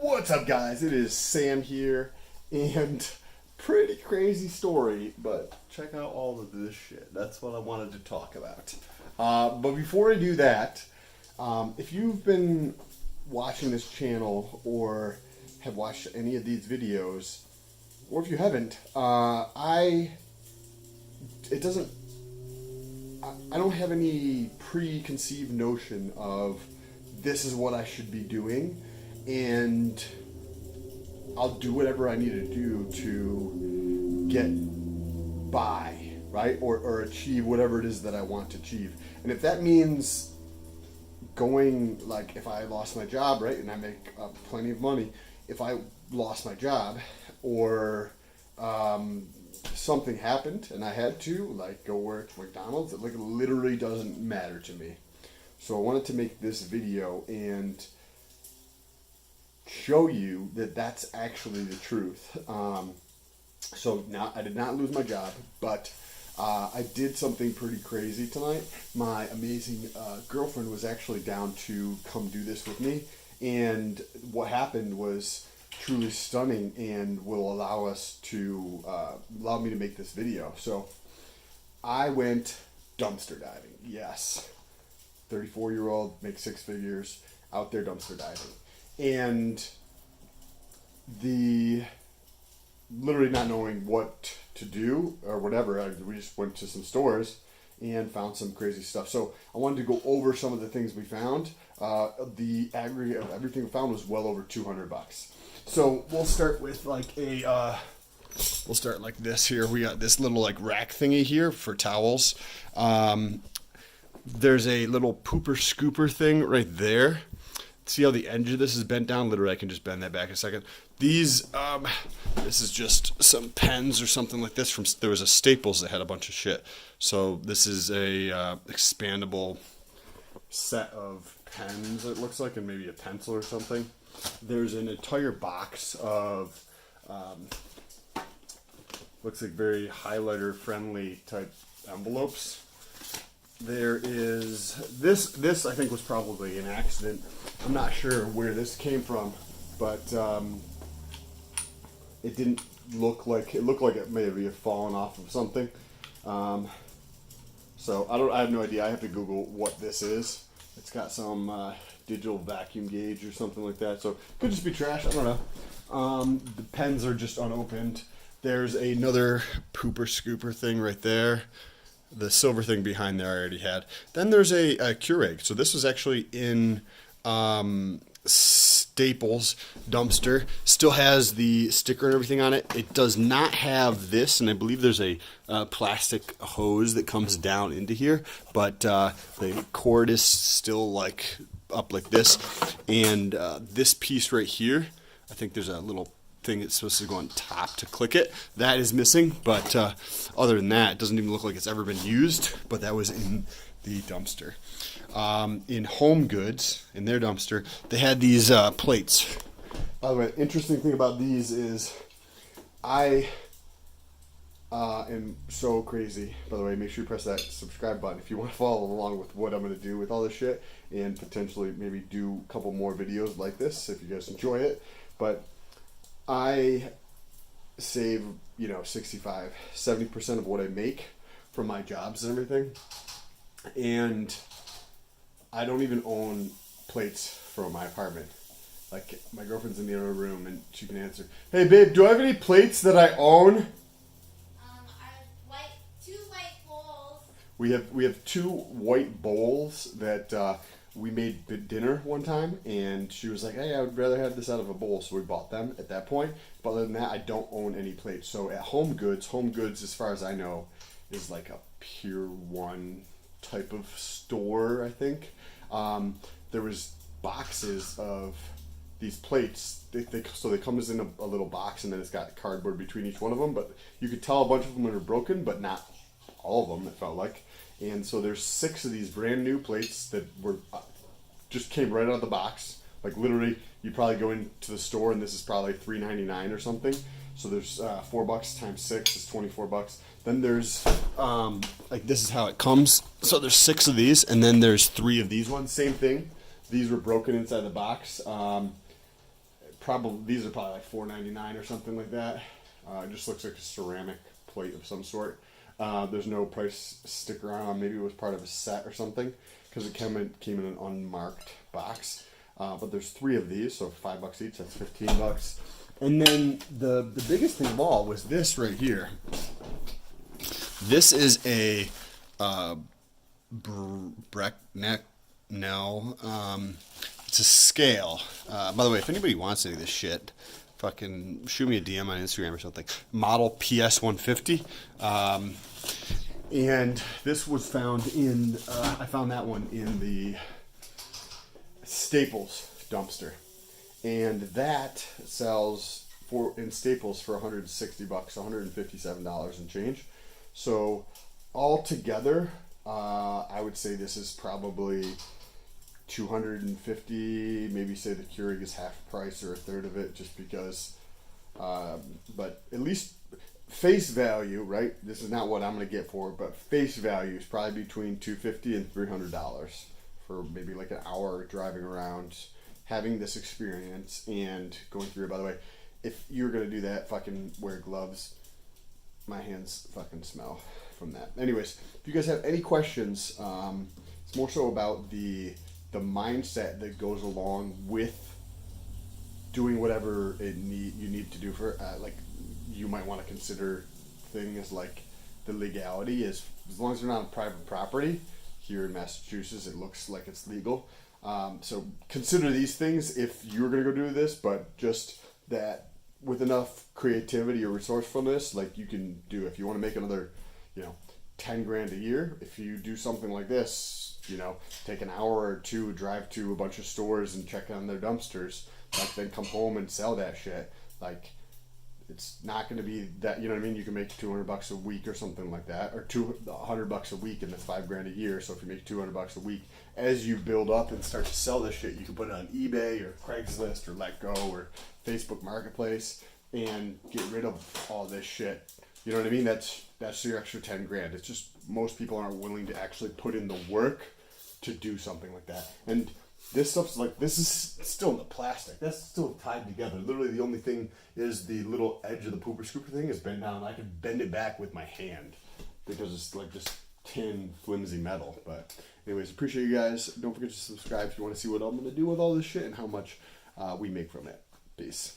What's up, guys? It is Sam here, and pretty crazy story, but check out all of this shit. That's what I wanted to talk about. But before I do that, if you've been watching this channel or have watched any of these videos, or if you haven't, I don't have any preconceived notion of this is what I should be doing, and I'll do whatever I need to do to get by, right? Or achieve whatever it is that I want to achieve. And if that means going, like, if I lost my job, right, and I make plenty of money, if I lost my job or something happened and I had to, like, go work at McDonald's, it literally doesn't matter to me. So I wanted to make this video and show you that that's actually the truth. So now I did not lose my job, but I did something pretty crazy tonight. My amazing girlfriend was actually down to come do this with me, and what happened was truly stunning and will allow me to make this video. So I went dumpster diving. Yes, 34-year-old, makes six figures, out there dumpster diving. And literally not knowing what to do or whatever, we just went to some stores and found some crazy stuff. So I wanted to go over some of the things we found. The aggregate of everything we found was well over $200. So we'll start with like we'll start like this here. We got this little like rack thingy here for towels. There's a little pooper scooper thing right there. See how the edge of this is bent down? Literally, I can just bend that back a second. These, this is just some pens or something like this from, there was a Staples that had a bunch of shit. So this is a expandable set of pens, it looks like, and maybe a pencil or something. There's an entire box of, looks like very highlighter friendly type envelopes. There is this I think was probably an accident. I'm not sure where this came from, but it didn't look like it looked like it may have fallen off of something. So I have no idea. I have to Google what this is. It's got some digital vacuum gauge or something like that. So it could just be trash. I don't know. The pens are just unopened. There's another pooper scooper thing right there. The silver thing behind there I already had. Then there's a Keurig. So this was actually in Staples dumpster. Still has the sticker and everything on it. It does not have this, and I believe there's a plastic hose that comes down into here, but the cord is still like up like this. And this piece right here, I think there's a little thing that's supposed to go on top to click it. That is missing, but other than that, it doesn't even look like it's ever been used, but that was in the dumpster. In Home Goods, in their dumpster, they had these plates. By the way, interesting thing about these is I am so crazy. By the way, make sure you press that subscribe button if you want to follow along with what I'm going to do with all this shit, and potentially maybe do a couple more videos like this if you guys enjoy it. But I save, 65, 70% of what I make from my jobs and everything. And I don't even own plates for my apartment. Like, my girlfriend's in the other room and she can answer. Hey babe, do I have any plates that I own? I have two white bowls. We have two white bowls that we made dinner one time, and she was like, hey, I would rather have this out of a bowl, so we bought them at that point. But other than that, I don't own any plates. So at Home Goods, as far as I know, is like a Pier 1 type of store, I think. There was boxes of these plates. So they come as in a little box, and then it's got cardboard between each one of them. But you could tell a bunch of them are broken, but not all of them, it felt like. And so there's 6 of these brand new plates that were just came right out of the box. Like, literally, you probably go into the store and this is probably $3.99 or something. So there's $4 times 6 is $24. Then there's like, this is how it comes. So there's 6 of these, and then there's 3 of these ones. Same thing. These were broken inside the box. these are probably like $4.99 or something like that. It just looks like a ceramic plate of some sort. There's no price sticker on. Maybe it was part of a set or something because it came in an unmarked box. But there's 3 of these, so $5 each. That's $15. And then the biggest thing of all was this right here. This is a Breckneck. No, it's a scale. By the way, if anybody wants any of this shit, fucking shoot me a DM on Instagram or something. Model PS150. And this was found in, I found that one in the Staples dumpster. And that sells in Staples for $160, $157 and change. So altogether, I would say this is probably $250. Maybe say the Keurig is half price or a third of it, just because. But at least face value, right? This is not what I'm gonna get for it, but face value is probably between $250 and $300 for maybe like an hour driving around, having this experience and going through it. By the way, if you're gonna do that, fucking wear gloves. My hands fucking smell from that. Anyways, if you guys have any questions, it's more so about the mindset that goes along with doing whatever you need to do for like you might want to consider things like the legality is, as long as they're not on private property. Here in Massachusetts, it looks like it's legal. So consider these things if you're gonna go do this, but just that with enough creativity or resourcefulness, like you can do. If you want to make another, 10 grand a year, if you do something like this, take an hour or two, drive to a bunch of stores and check on their dumpsters, like then come home and sell that shit. Like, it's not going to be that, you know what I mean? You can make $200 a week or something like that, or $100 a week, and that's $5 grand a year. So if you make $200 a week, as you build up and start to sell this shit, you can put it on eBay or Craigslist or Letgo or Facebook Marketplace and get rid of all this shit. You know what I mean? That's your extra 10 grand. It's just most people aren't willing to actually put in the work to do something like that. And this stuff's like, this is still in the plastic. That's still tied together. Literally the only thing is the little edge of the pooper scooper thing is bent down. I can bend it back with my hand because it's like just tin, flimsy metal. But anyways, appreciate you guys. Don't forget to subscribe if you want to see what I'm going to do with all this shit and how much we make from it. Peace.